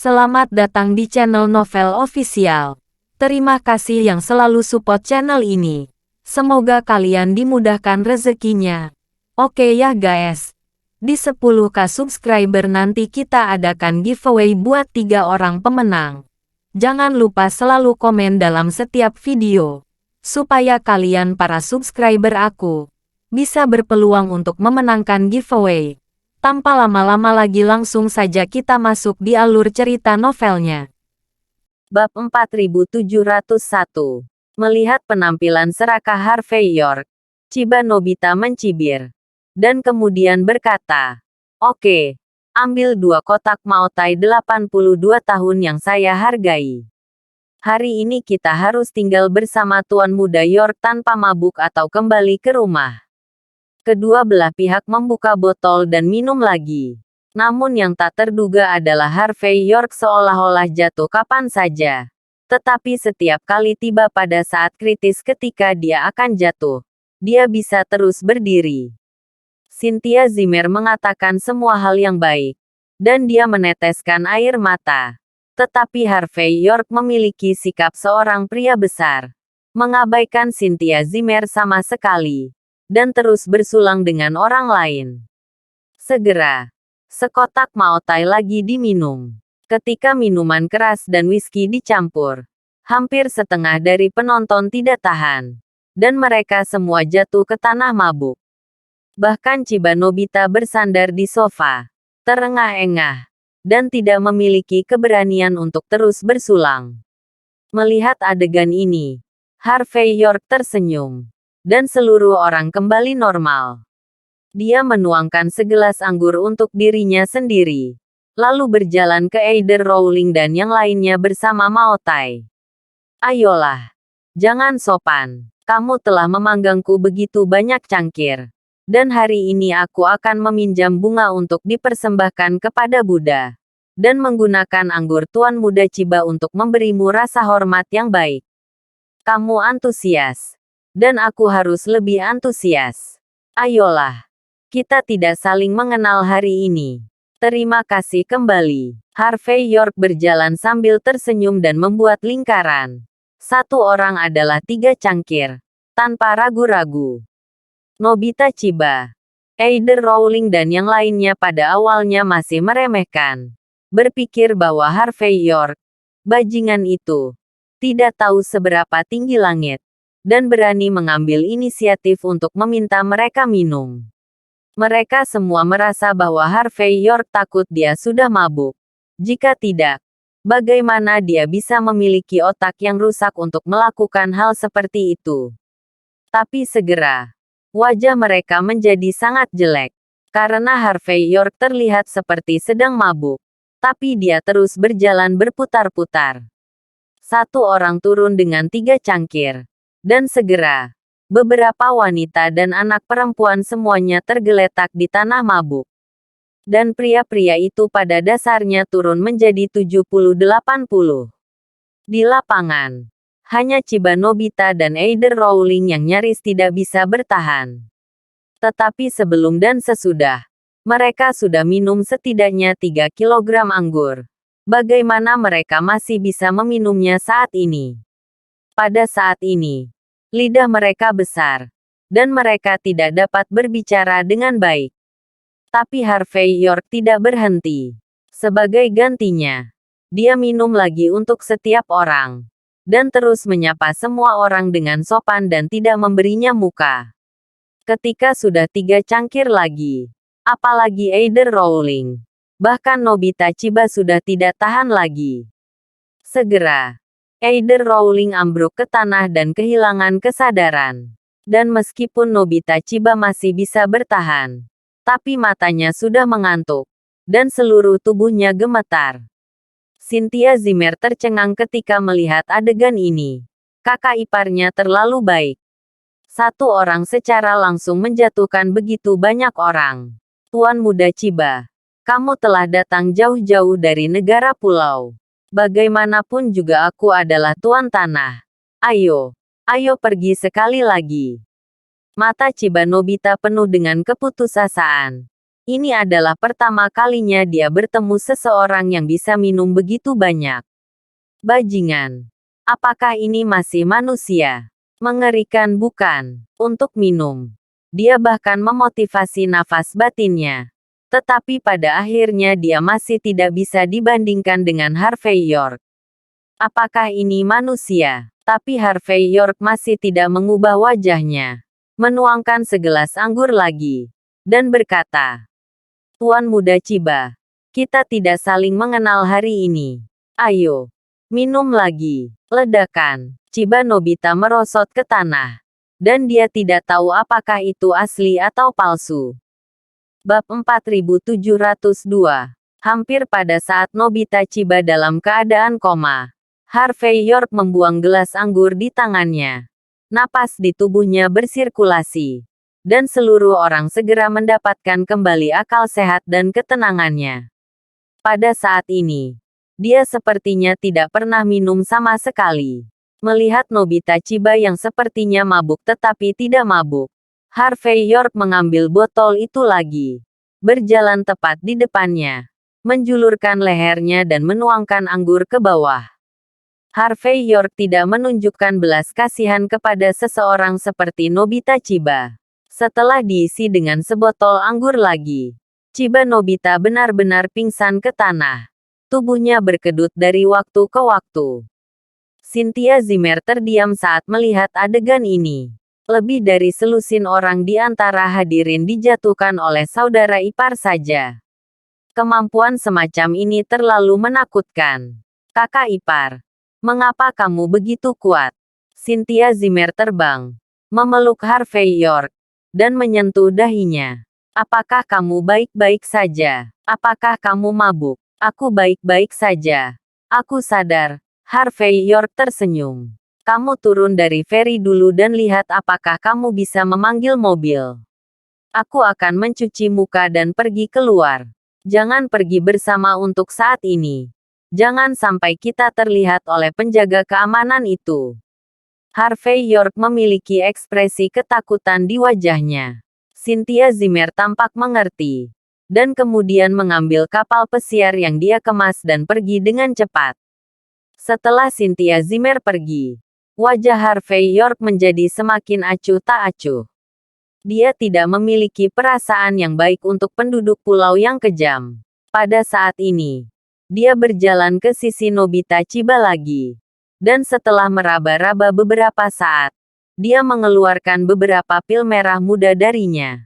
Selamat datang di channel Novel Official. Terima kasih yang selalu support channel ini. Semoga kalian dimudahkan rezekinya. Oke ya guys. Di 10k subscriber nanti kita adakan giveaway buat 3 orang pemenang. Jangan lupa selalu komen dalam setiap video. Supaya kalian para subscriber aku bisa berpeluang untuk memenangkan giveaway. Tanpa lama-lama lagi langsung saja kita masuk di alur cerita novelnya. Bab 4701. Melihat penampilan serakah Harvey York, Chiba Nobita mencibir. Dan kemudian berkata, "Oke, ambil 2 kotak Maotai 82 tahun yang saya hargai. Hari ini kita harus tinggal bersama Tuan Muda York tanpa mabuk atau kembali ke rumah." Kedua belah pihak membuka botol dan minum lagi. Namun yang tak terduga adalah Harvey York seolah-olah jatuh kapan saja. Tetapi setiap kali tiba pada saat kritis ketika dia akan jatuh, dia bisa terus berdiri. Cynthia Zimmer mengatakan semua hal yang baik, dan dia meneteskan air mata. Tetapi Harvey York memiliki sikap seorang pria besar, mengabaikan Cynthia Zimmer sama sekali, dan terus bersulang dengan orang lain. Segera, sekotak Maotai lagi diminum. Ketika minuman keras dan whisky dicampur, hampir setengah dari penonton tidak tahan, dan mereka semua jatuh ke tanah mabuk. Bahkan Chiba Nobita bersandar di sofa, terengah-engah, dan tidak memiliki keberanian untuk terus bersulang. Melihat adegan ini, Harvey York tersenyum, dan seluruh orang kembali normal. Dia menuangkan segelas anggur untuk dirinya sendiri, lalu berjalan ke Eider Rowling dan yang lainnya bersama Maotai. "Ayolah, jangan sopan. Kamu telah memanggangku begitu banyak cangkir. Dan hari ini aku akan meminjam bunga untuk dipersembahkan kepada Buddha. Dan menggunakan anggur Tuan Muda Chiba untuk memberimu rasa hormat yang baik. Kamu antusias. Dan aku harus lebih antusias. Ayolah. Kita tidak saling mengenal hari ini. Terima kasih kembali." Harvey York berjalan sambil tersenyum dan membuat lingkaran. Satu orang adalah 3 cangkir. Tanpa ragu-ragu. Nobita Chiba, Eider Rowling dan yang lainnya pada awalnya masih meremehkan. Berpikir bahwa Harvey York, bajingan itu, tidak tahu seberapa tinggi langit, dan berani mengambil inisiatif untuk meminta mereka minum. Mereka semua merasa bahwa Harvey York takut dia sudah mabuk. Jika tidak, bagaimana dia bisa memiliki otak yang rusak untuk melakukan hal seperti itu? Tapi segera, wajah mereka menjadi sangat jelek. Karena Harvey York terlihat seperti sedang mabuk. Tapi dia terus berjalan berputar-putar. Satu orang turun dengan 3 cangkir. Dan segera, beberapa wanita dan anak perempuan semuanya tergeletak di tanah mabuk. Dan pria-pria itu pada dasarnya turun menjadi 70-80. Di lapangan, hanya Chiba Nobita dan Eider Rowling yang nyaris tidak bisa bertahan. Tetapi sebelum dan sesudah, mereka sudah minum setidaknya 3 kilogram anggur. Bagaimana mereka masih bisa meminumnya saat ini? Pada saat ini, lidah mereka besar, dan mereka tidak dapat berbicara dengan baik. Tapi Harvey York tidak berhenti. Sebagai gantinya, dia minum lagi untuk setiap orang, dan terus menyapa semua orang dengan sopan dan tidak memberinya muka. Ketika sudah 3 cangkir lagi, apalagi Eider Rowling, bahkan Nobita Chiba sudah tidak tahan lagi. Segera, Eider Rowling ambruk ke tanah dan kehilangan kesadaran. Dan meskipun Nobita Chiba masih bisa bertahan, tapi matanya sudah mengantuk, dan seluruh tubuhnya gemetar. Cynthia Zimmer tercengang ketika melihat adegan ini. Kakak iparnya terlalu baik. Satu orang secara langsung menjatuhkan begitu banyak orang. "Tuan Muda Chiba, kamu telah datang jauh-jauh dari negara pulau. Bagaimanapun juga aku adalah tuan tanah. Ayo, ayo pergi sekali lagi." Mata Chiba Nobita penuh dengan keputusasaan. Ini adalah pertama kalinya dia bertemu seseorang yang bisa minum begitu banyak. Bajingan. Apakah ini masih manusia? Mengerikan bukan? Untuk minum. Dia bahkan memotivasi nafas batinnya. Tetapi pada akhirnya dia masih tidak bisa dibandingkan dengan Harvey York. Apakah ini manusia? Tapi Harvey York masih tidak mengubah wajahnya. Menuangkan segelas anggur lagi. Dan berkata, Tuan Muda Chiba, kita tidak saling mengenal hari ini. Ayo, minum lagi. Ledakan. Chiba Nobita merosot ke tanah. Dan dia tidak tahu apakah itu asli atau palsu. Bab 4702. Hampir pada saat Nobita Chiba dalam keadaan koma, Harvey York membuang gelas anggur di tangannya. Napas di tubuhnya bersirkulasi. Dan seluruh orang segera mendapatkan kembali akal sehat dan ketenangannya. Pada saat ini, dia sepertinya tidak pernah minum sama sekali. Melihat Nobita Chiba yang sepertinya mabuk tetapi tidak mabuk, Harvey York mengambil botol itu lagi. Berjalan tepat di depannya. Menjulurkan lehernya dan menuangkan anggur ke bawah. Harvey York tidak menunjukkan belas kasihan kepada seseorang seperti Nobita Chiba. Setelah diisi dengan sebotol anggur lagi, Chiba Nobita benar-benar pingsan ke tanah. Tubuhnya berkedut dari waktu ke waktu. Cynthia Zimmer terdiam saat melihat adegan ini. Lebih dari selusin orang di antara hadirin dijatuhkan oleh saudara ipar saja. Kemampuan semacam ini terlalu menakutkan. Kakak ipar, mengapa kamu begitu kuat? Cynthia Zimmer terbang, memeluk Harvey York, dan menyentuh dahinya. Apakah kamu baik-baik saja? Apakah kamu mabuk? Aku baik-baik saja. Aku sadar. Harvey York tersenyum. Kamu turun dari feri dulu dan lihat apakah kamu bisa memanggil mobil. Aku akan mencuci muka dan pergi keluar. Jangan pergi bersama untuk saat ini. Jangan sampai kita terlihat oleh penjaga keamanan itu. Harvey York memiliki ekspresi ketakutan di wajahnya. Cynthia Zimmer tampak mengerti. Dan kemudian mengambil kapal pesiar yang dia kemas dan pergi dengan cepat. Setelah Cynthia Zimmer pergi, wajah Harvey York menjadi semakin acuh tak acuh. Dia tidak memiliki perasaan yang baik untuk penduduk pulau yang kejam. Pada saat ini, dia berjalan ke sisi Nobita Chiba lagi. Dan setelah meraba-raba beberapa saat, dia mengeluarkan beberapa pil merah muda darinya.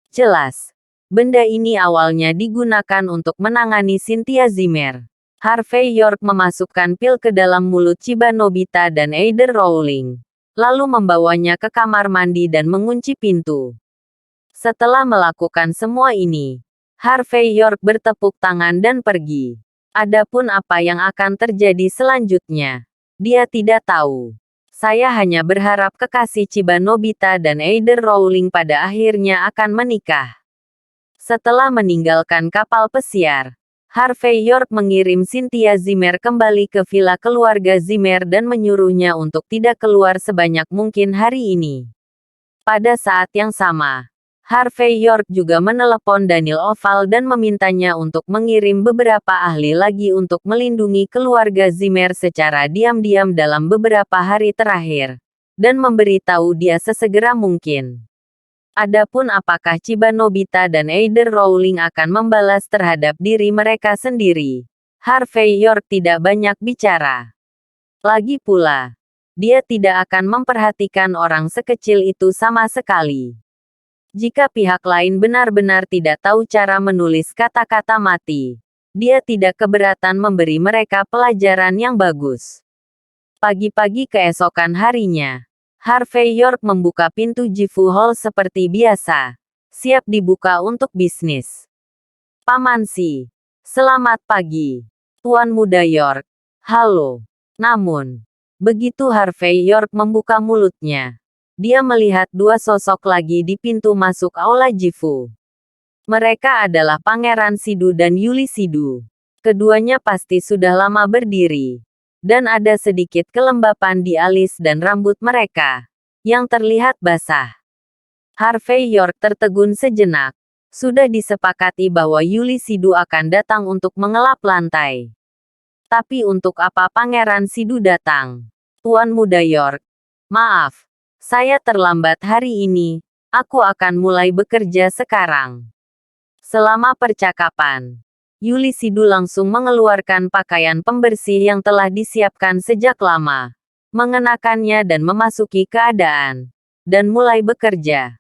Jelas, benda ini awalnya digunakan untuk menangani Cynthia Zimmer. Harvey York memasukkan pil ke dalam mulut Chiba Nobita dan Eider Rowling. Lalu membawanya ke kamar mandi dan mengunci pintu. Setelah melakukan semua ini, Harvey York bertepuk tangan dan pergi. Adapun apa yang akan terjadi selanjutnya, dia tidak tahu. Saya hanya berharap kekasih Chiba Nobita dan Eider Rowling pada akhirnya akan menikah. Setelah meninggalkan kapal pesiar, Harvey York mengirim Cynthia Zimmer kembali ke villa keluarga Zimmer dan menyuruhnya untuk tidak keluar sebanyak mungkin hari ini. Pada saat yang sama, Harvey York juga menelepon Daniel Oval dan memintanya untuk mengirim beberapa ahli lagi untuk melindungi keluarga Zimmer secara diam-diam dalam beberapa hari terakhir, dan memberitahu dia sesegera mungkin. Adapun apakah Chiba Nobita dan Eider Rowling akan membalas terhadap diri mereka sendiri, Harvey York tidak banyak bicara. Lagi pula, dia tidak akan memperhatikan orang sekecil itu sama sekali. Jika pihak lain benar-benar tidak tahu cara menulis kata-kata mati, dia tidak keberatan memberi mereka pelajaran yang bagus. Pagi-pagi keesokan harinya, Harvey York membuka pintu Jifu Hall seperti biasa, siap dibuka untuk bisnis. Paman Si, selamat pagi, Tuan Muda York. Halo. Namun, begitu Harvey York membuka mulutnya, dia melihat dua sosok lagi di pintu masuk aula Jifu. Mereka adalah Pangeran Sidu dan Yuli Sidu. Keduanya pasti sudah lama berdiri. Dan ada sedikit kelembapan di alis dan rambut mereka, yang terlihat basah. Harvey York tertegun sejenak. Sudah disepakati bahwa Yuli Sidu akan datang untuk mengelap lantai. Tapi untuk apa Pangeran Sidu datang? Tuan Muda York. Maaf. Saya terlambat hari ini. Aku akan mulai bekerja sekarang. Selama percakapan, Yuli Sidu langsung mengeluarkan pakaian pembersih yang telah disiapkan sejak lama, mengenakannya dan memasuki keadaan, dan mulai bekerja.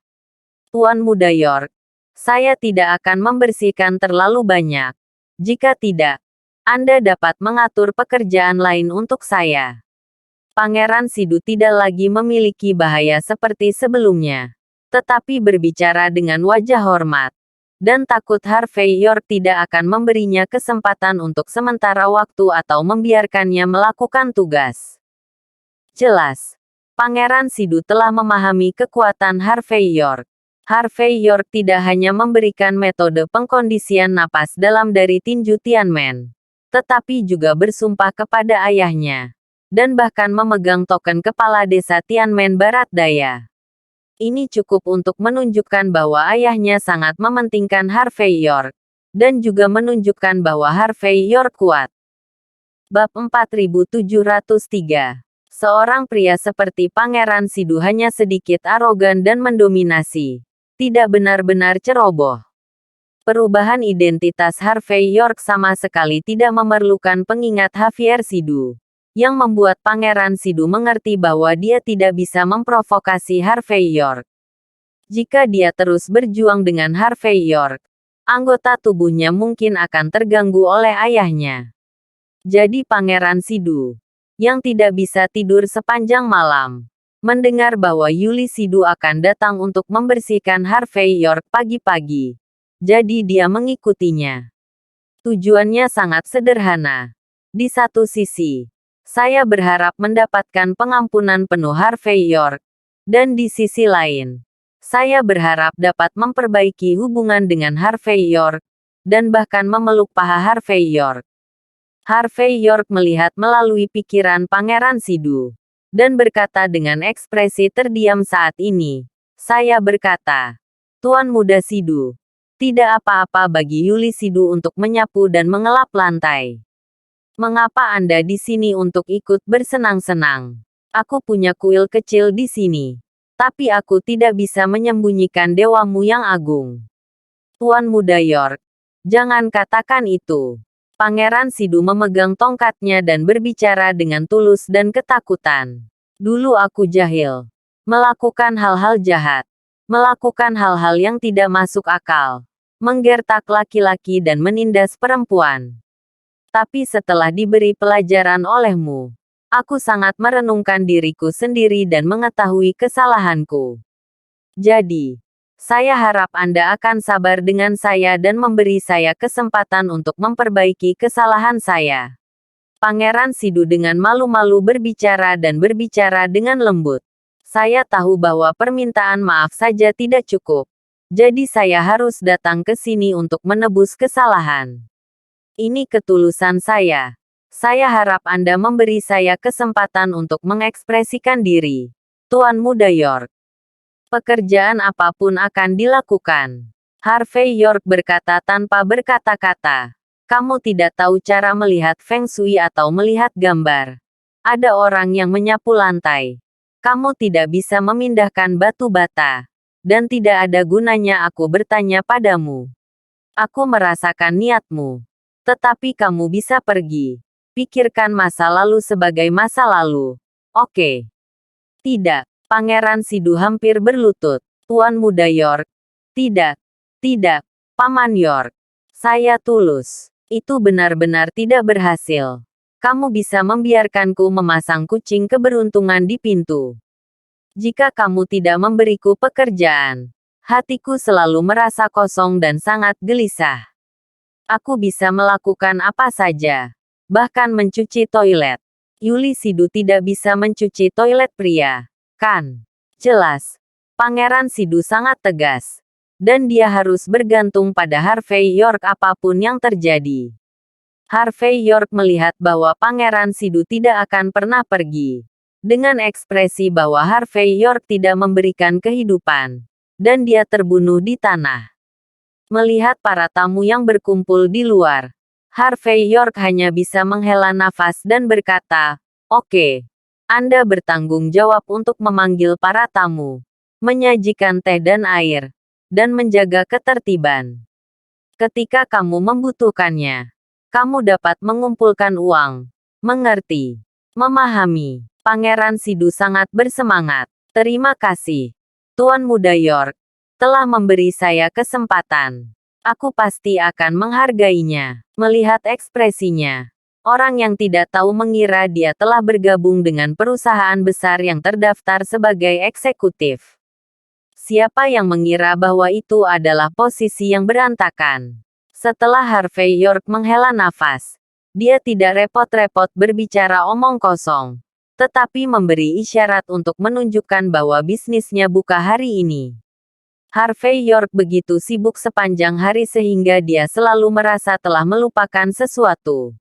Tuan Muda York, saya tidak akan membersihkan terlalu banyak. Jika tidak, Anda dapat mengatur pekerjaan lain untuk saya. Pangeran Sidu tidak lagi memiliki bahaya seperti sebelumnya, tetapi berbicara dengan wajah hormat. Dan takut Harvey York tidak akan memberinya kesempatan untuk sementara waktu atau membiarkannya melakukan tugas. Jelas, Pangeran Sidu telah memahami kekuatan Harvey York. Harvey York tidak hanya memberikan metode pengkondisian napas dalam dari tinju Tianmen, tetapi juga bersumpah kepada ayahnya, dan bahkan memegang token kepala desa Tianmen Barat Daya. Ini cukup untuk menunjukkan bahwa ayahnya sangat mementingkan Harvey York, dan juga menunjukkan bahwa Harvey York kuat. Bab 4703. Seorang pria seperti Pangeran Sidu hanya sedikit arogan dan mendominasi. Tidak benar-benar ceroboh. Perubahan identitas Harvey York sama sekali tidak memerlukan pengingat Javier Sidu, yang membuat Pangeran Sidu mengerti bahwa dia tidak bisa memprovokasi Harvey York. Jika dia terus berjuang dengan Harvey York, anggota tubuhnya mungkin akan terganggu oleh ayahnya. Jadi Pangeran Sidu, yang tidak bisa tidur sepanjang malam, mendengar bahwa Yuli Sidu akan datang untuk membersihkan Harvey York pagi-pagi. Jadi dia mengikutinya. Tujuannya sangat sederhana. Di satu sisi, saya berharap mendapatkan pengampunan penuh Harvey York. Dan di sisi lain, saya berharap dapat memperbaiki hubungan dengan Harvey York, dan bahkan memeluk paha Harvey York. Harvey York melihat melalui pikiran Pangeran Sidu, dan berkata dengan ekspresi terdiam saat ini. Saya berkata, Tuan Muda Sidu, tidak apa-apa bagi Yuli Sidu untuk menyapu dan mengelap lantai. Mengapa Anda di sini untuk ikut bersenang-senang? Aku punya kuil kecil di sini. Tapi aku tidak bisa menyembunyikan dewamu yang agung. Tuan Muda York, jangan katakan itu. Pangeran Sidu memegang tongkatnya dan berbicara dengan tulus dan ketakutan. Dulu aku jahil. Melakukan hal-hal jahat. Melakukan hal-hal yang tidak masuk akal. Menggertak laki-laki dan menindas perempuan. Tapi setelah diberi pelajaran olehmu, aku sangat merenungkan diriku sendiri dan mengetahui kesalahanku. Jadi, saya harap Anda akan sabar dengan saya dan memberi saya kesempatan untuk memperbaiki kesalahan saya. Pangeran Sidu dengan malu-malu berbicara dan berbicara dengan lembut. Saya tahu bahwa permintaan maaf saja tidak cukup. Jadi saya harus datang ke sini untuk menebus kesalahan. Ini ketulusan saya. Saya harap Anda memberi saya kesempatan untuk mengekspresikan diri. Tuan Muda York. Pekerjaan apapun akan dilakukan. Harvey York berkata tanpa berkata-kata. Kamu tidak tahu cara melihat Feng Shui atau melihat gambar. Ada orang yang menyapu lantai. Kamu tidak bisa memindahkan batu bata. Dan tidak ada gunanya aku bertanya padamu. Aku merasakan niatmu. Tetapi kamu bisa pergi. Pikirkan masa lalu sebagai masa lalu. Oke. Tidak. Pangeran Sidu hampir berlutut. Tuan Muda York. Tidak. Tidak. Paman York. Saya tulus. Itu benar-benar tidak berhasil. Kamu bisa membiarkanku memasang kucing keberuntungan di pintu. Jika kamu tidak memberiku pekerjaan, hatiku selalu merasa kosong dan sangat gelisah. Aku bisa melakukan apa saja. Bahkan mencuci toilet. Yuli Sidu tidak bisa mencuci toilet pria. Kan? Jelas. Pangeran Sidu sangat tegas. Dan dia harus bergantung pada Harvey York apapun yang terjadi. Harvey York melihat bahwa Pangeran Sidu tidak akan pernah pergi. Dengan ekspresi bahwa Harvey York tidak memberikan kehidupan. Dan dia terbunuh di tanah. Melihat para tamu yang berkumpul di luar, Harvey York hanya bisa menghela nafas dan berkata, "Oke, Anda bertanggung jawab untuk memanggil para tamu, menyajikan teh dan air, dan menjaga ketertiban. Ketika kamu membutuhkannya, kamu dapat mengumpulkan uang." Mengerti. Memahami. Pangeran Sidu sangat bersemangat. "Terima kasih, Tuan Muda York, telah memberi saya kesempatan. Aku pasti akan menghargainya." Melihat ekspresinya, orang yang tidak tahu mengira dia telah bergabung dengan perusahaan besar yang terdaftar sebagai eksekutif. Siapa yang mengira bahwa itu adalah posisi yang berantakan? Setelah Harvey York menghela nafas, dia tidak repot-repot berbicara omong kosong, tetapi memberi isyarat untuk menunjukkan bahwa bisnisnya buka hari ini. Harvey York begitu sibuk sepanjang hari sehingga dia selalu merasa telah melupakan sesuatu.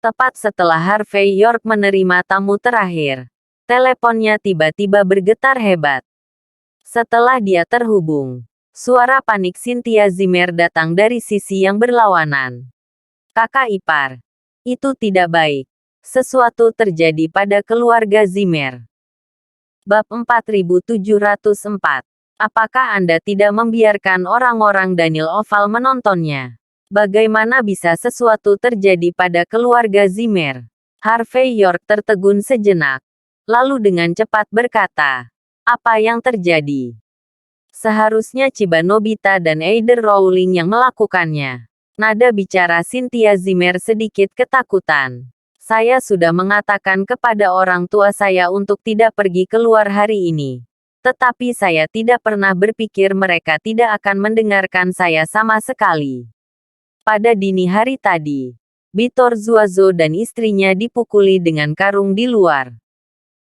Tepat setelah Harvey York menerima tamu terakhir, teleponnya tiba-tiba bergetar hebat. Setelah dia terhubung, suara panik Cynthia Zimmer datang dari sisi yang berlawanan. "Kakak ipar, itu tidak baik. Sesuatu terjadi pada keluarga Zimmer." Bab 4704. Apakah Anda tidak membiarkan orang-orang Daniel Oval menontonnya? Bagaimana bisa sesuatu terjadi pada keluarga Zimmer? Harvey York tertegun sejenak, lalu dengan cepat berkata, "Apa yang terjadi? Seharusnya Chiba Nobita dan Eider Rowling yang melakukannya." Nada bicara Cynthia Zimmer sedikit ketakutan. "Saya sudah mengatakan kepada orang tua saya untuk tidak pergi keluar hari ini. Tetapi saya tidak pernah berpikir mereka tidak akan mendengarkan saya sama sekali." Pada dini hari tadi, Bitor Zuazo dan istrinya dipukuli dengan karung di luar.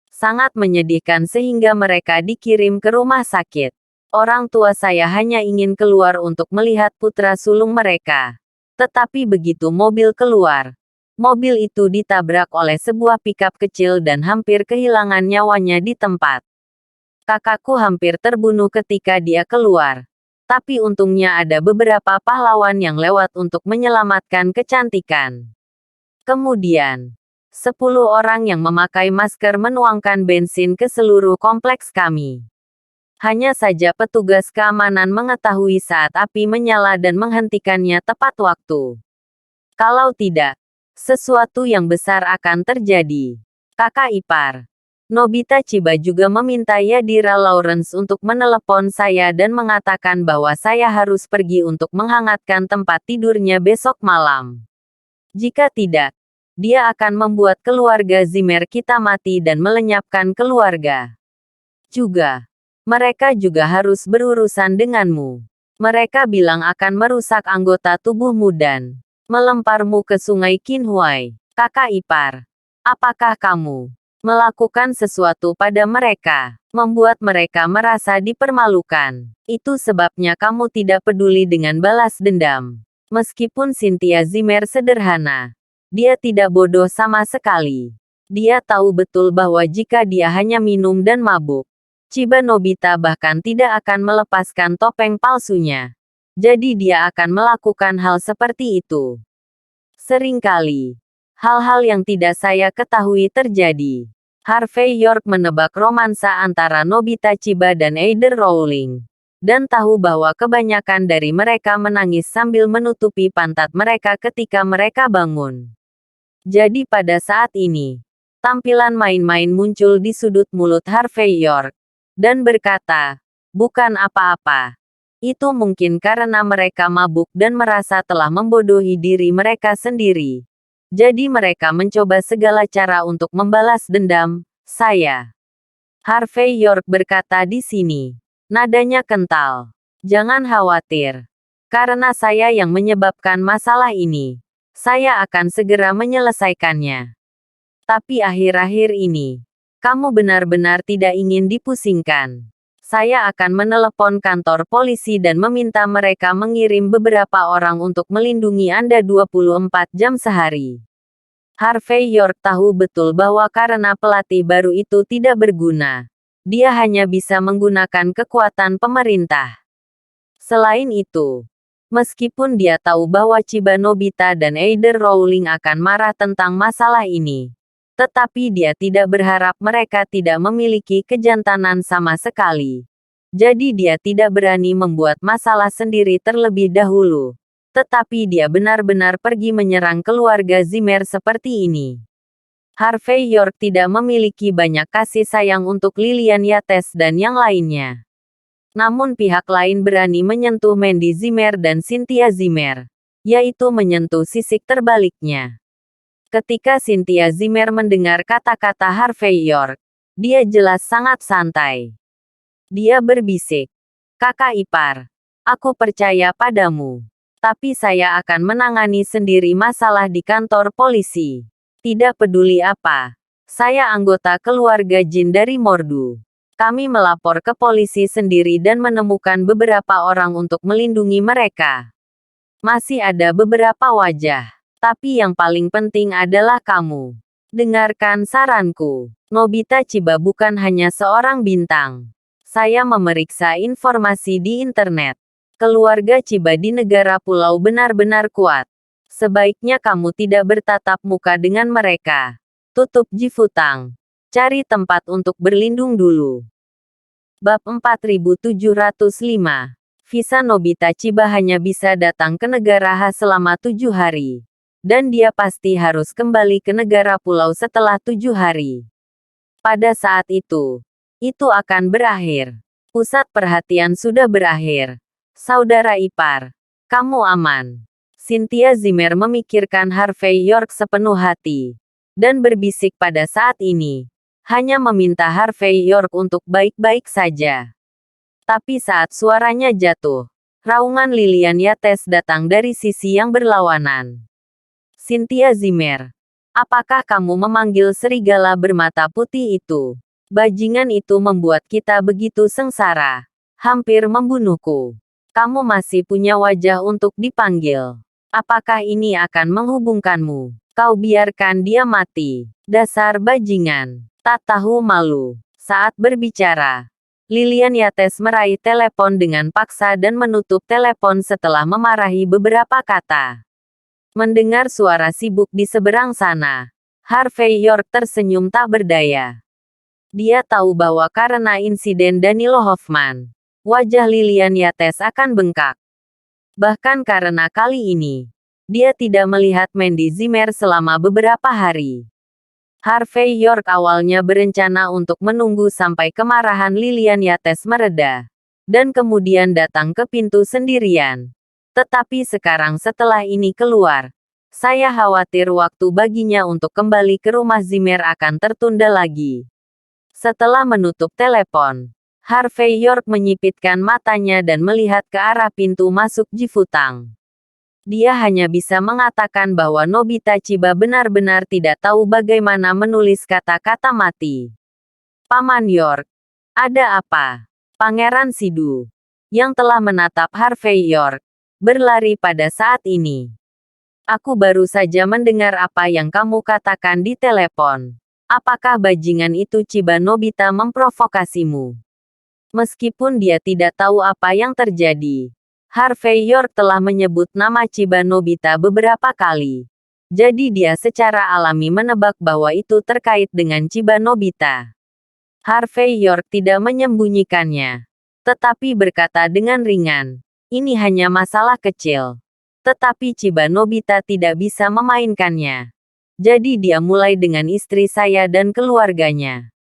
Sangat menyedihkan sehingga mereka dikirim ke rumah sakit. Orang tua saya hanya ingin keluar untuk melihat putra sulung mereka. Tetapi begitu mobil keluar, mobil itu ditabrak oleh sebuah pikap kecil dan hampir kehilangan nyawanya di tempat. Kakakku hampir terbunuh ketika dia keluar. Tapi untungnya ada beberapa pahlawan yang lewat untuk menyelamatkan kecantikan. Kemudian, 10 orang yang memakai masker menuangkan bensin ke seluruh kompleks kami. Hanya saja petugas keamanan mengetahui saat api menyala dan menghentikannya tepat waktu. Kalau tidak, sesuatu yang besar akan terjadi. Kakak ipar, Nobita Chiba juga meminta Yadira Lawrence untuk menelepon saya dan mengatakan bahwa saya harus pergi untuk menghangatkan tempat tidurnya besok malam. Jika tidak, dia akan membuat keluarga Zimmer kita mati dan melenyapkan keluarga. Mereka juga harus berurusan denganmu. Mereka bilang akan merusak anggota tubuhmu dan melemparmu ke sungai Qinhuai. Kakak ipar, apakah kamu melakukan sesuatu pada mereka, membuat mereka merasa dipermalukan? Itu sebabnya kamu tidak peduli dengan balas dendam. Meskipun Cynthia Zimmer sederhana, dia tidak bodoh sama sekali. Dia tahu betul bahwa jika dia hanya minum dan mabuk, Chiba Nobita bahkan tidak akan melepaskan topeng palsunya. Jadi dia akan melakukan hal seperti itu. Seringkali, hal-hal yang tidak saya ketahui terjadi. Harvey York menebak romansa antara Nobita Chiba dan Eider Rowling, dan tahu bahwa kebanyakan dari mereka menangis sambil menutupi pantat mereka ketika mereka bangun. Jadi pada saat ini, tampilan main-main muncul di sudut mulut Harvey York, dan berkata, "Bukan apa-apa. Itu mungkin karena mereka mabuk dan merasa telah membodohi diri mereka sendiri. Jadi mereka mencoba segala cara untuk membalas dendam, saya." Harvey York berkata di sini. Nadanya kental. "Jangan khawatir. Karena saya yang menyebabkan masalah ini. Saya akan segera menyelesaikannya. Tapi akhir-akhir ini, kamu benar-benar tidak ingin dipusingkan. Saya akan menelepon kantor polisi dan meminta mereka mengirim beberapa orang untuk melindungi Anda 24 jam sehari." Harvey York tahu betul bahwa karena pelatih baru itu tidak berguna, dia hanya bisa menggunakan kekuatan pemerintah. Selain itu, Meskipun dia tahu bahwa Chiba Nobita dan Eider Rowling akan marah tentang masalah ini. Tetapi dia tidak berharap mereka tidak memiliki kejantanan sama sekali. Jadi dia tidak berani membuat masalah sendiri terlebih dahulu. Tetapi dia benar-benar pergi menyerang keluarga Zimmer seperti ini. Harvey York tidak memiliki banyak kasih sayang untuk Lilian Yates dan yang lainnya. Namun pihak lain berani menyentuh Mandy Zimmer dan Cynthia Zimmer, yaitu menyentuh sisik terbaliknya. Ketika Cynthia Zimmer mendengar kata-kata Harvey York, dia jelas sangat santai. Dia berbisik, "Kakak ipar, aku percaya padamu. Tapi saya akan menangani sendiri masalah di kantor polisi. Tidak peduli apa. Saya anggota keluarga Jin dari Mordu. Kami melapor ke polisi sendiri dan menemukan beberapa orang untuk melindungi mereka. Masih ada beberapa wajah. Tapi yang paling penting adalah kamu. Dengarkan saranku. Nobita Chiba bukan hanya seorang bintang. Saya memeriksa informasi di internet. Keluarga Chiba di negara pulau benar-benar kuat. Sebaiknya kamu tidak bertatap muka dengan mereka. Tutup Jifutang. Cari tempat untuk berlindung dulu." Bab 4705. Visa Nobita Chiba hanya bisa datang ke negara H selama 7 hari. Dan dia pasti harus kembali ke negara pulau setelah 7 hari. Pada saat itu akan berakhir. Pusat perhatian sudah berakhir. Saudara ipar, kamu aman. Cynthia Zimmer memikirkan Harvey York sepenuh hati. Dan berbisik pada saat ini. Hanya meminta Harvey York untuk baik-baik saja. Tapi saat suaranya jatuh, raungan Lilian Yates datang dari sisi yang berlawanan. "Cynthia Zimmer, apakah kamu memanggil serigala bermata putih itu? Bajingan itu membuat kita begitu sengsara. Hampir membunuhku. Kamu masih punya wajah untuk dipanggil. Apakah ini akan menghubungkanmu? Kau biarkan dia mati. Dasar bajingan. Tak tahu malu." Saat berbicara, Lilian Yates meraih telepon dengan paksa dan menutup telepon setelah memarahi beberapa kata. Mendengar suara sibuk di seberang sana, Harvey York tersenyum tak berdaya. Dia tahu bahwa karena insiden Danilo Hoffman, wajah Lilian Yates akan bengkak. Bahkan karena kali ini, dia tidak melihat Mandy Zimmer selama beberapa hari. Harvey York awalnya berencana untuk menunggu sampai kemarahan Lilian Yates mereda, dan kemudian datang ke pintu sendirian. Tetapi sekarang setelah ini keluar, saya khawatir waktu baginya untuk kembali ke rumah Zimmer akan tertunda lagi. Setelah menutup telepon, Harvey York menyipitkan matanya dan melihat ke arah pintu masuk Jifutang. Dia hanya bisa mengatakan bahwa Nobita Chiba benar-benar tidak tahu bagaimana menulis kata-kata mati. "Paman York, ada apa?" Pangeran Sidu, yang telah menatap Harvey York, berlari pada saat ini. "Aku baru saja mendengar apa yang kamu katakan di telepon. Apakah bajingan itu Chiba Nobita memprovokasimu?" Meskipun dia tidak tahu apa yang terjadi, Harvey York telah menyebut nama Chiba Nobita beberapa kali. Jadi dia secara alami menebak bahwa itu terkait dengan Chiba Nobita. Harvey York tidak menyembunyikannya, tetapi berkata dengan ringan, "Ini hanya masalah kecil. Tetapi Chiba Nobita tidak bisa memainkannya. Jadi dia mulai dengan istri saya dan keluarganya.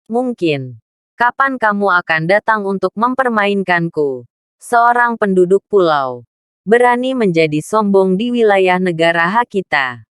Mungkin. Kapan kamu akan datang untuk mempermainkanku? Seorang penduduk pulau. Berani menjadi sombong di wilayah negara hak kita."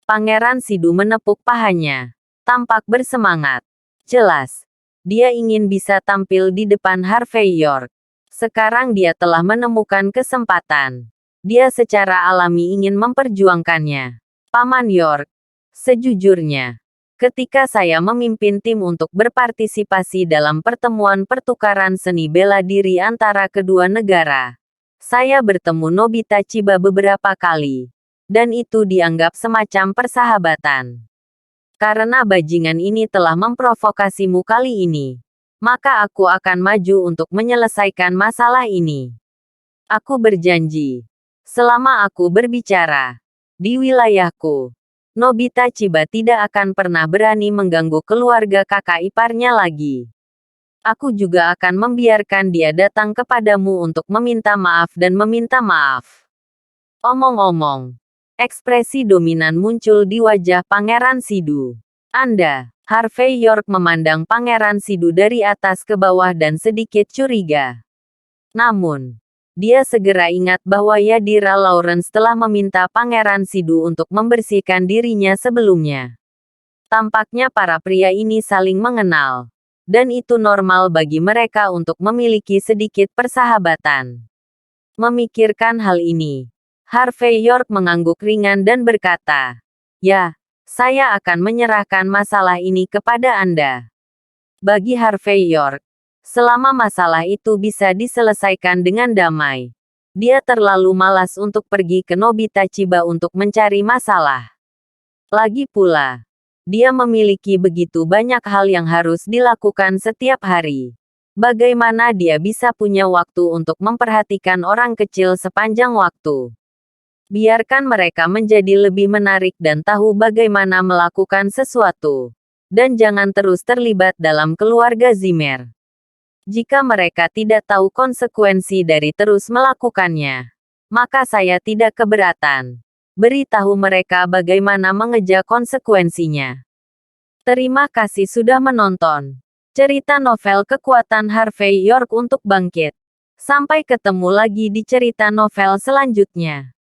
Pangeran Sidu menepuk pahanya. Tampak bersemangat. Jelas. Dia ingin bisa tampil di depan Harvey York. Sekarang dia telah menemukan kesempatan. Dia secara alami ingin memperjuangkannya. "Paman York, sejujurnya, ketika saya memimpin tim untuk berpartisipasi dalam pertemuan pertukaran seni bela diri antara kedua negara, saya bertemu Nobita Chiba beberapa kali. Dan itu dianggap semacam persahabatan. Karena bajingan ini telah memprovokasimu kali ini, maka aku akan maju untuk menyelesaikan masalah ini." Aku berjanji. Selama aku berbicara di wilayahku, Nobita Chiba tidak akan pernah berani mengganggu keluarga kakak iparnya lagi. Aku juga akan membiarkan dia datang kepadamu untuk meminta maaf dan meminta maaf. Omong-omong, ekspresi dominan muncul di wajah Pangeran Sidu. Anda, Harvey York memandang Pangeran Sidu dari atas ke bawah dan sedikit curiga. Namun, dia segera ingat bahwa Yadira Lawrence telah meminta Pangeran Sidu untuk membersihkan dirinya sebelumnya. Tampaknya para pria ini saling mengenal. Dan itu normal bagi mereka untuk memiliki sedikit persahabatan. Memikirkan hal ini, Harvey York mengangguk ringan dan berkata, "Ya, saya akan menyerahkan masalah ini kepada Anda." Bagi Harvey York, selama masalah itu bisa diselesaikan dengan damai, dia terlalu malas untuk pergi ke Nobita Chiba untuk mencari masalah. Lagi pula, dia memiliki begitu banyak hal yang harus dilakukan setiap hari. Bagaimana dia bisa punya waktu untuk memperhatikan orang kecil sepanjang waktu? Biarkan mereka menjadi lebih menarik dan tahu bagaimana melakukan sesuatu. Dan jangan terus terlibat dalam keluarga Zimmer. Jika mereka tidak tahu konsekuensi dari terus melakukannya, maka saya tidak keberatan. Beritahu mereka bagaimana mengejar konsekuensinya. Terima kasih sudah menonton cerita novel Kekuatan Harvey York untuk Bangkit. Sampai ketemu lagi di cerita novel selanjutnya.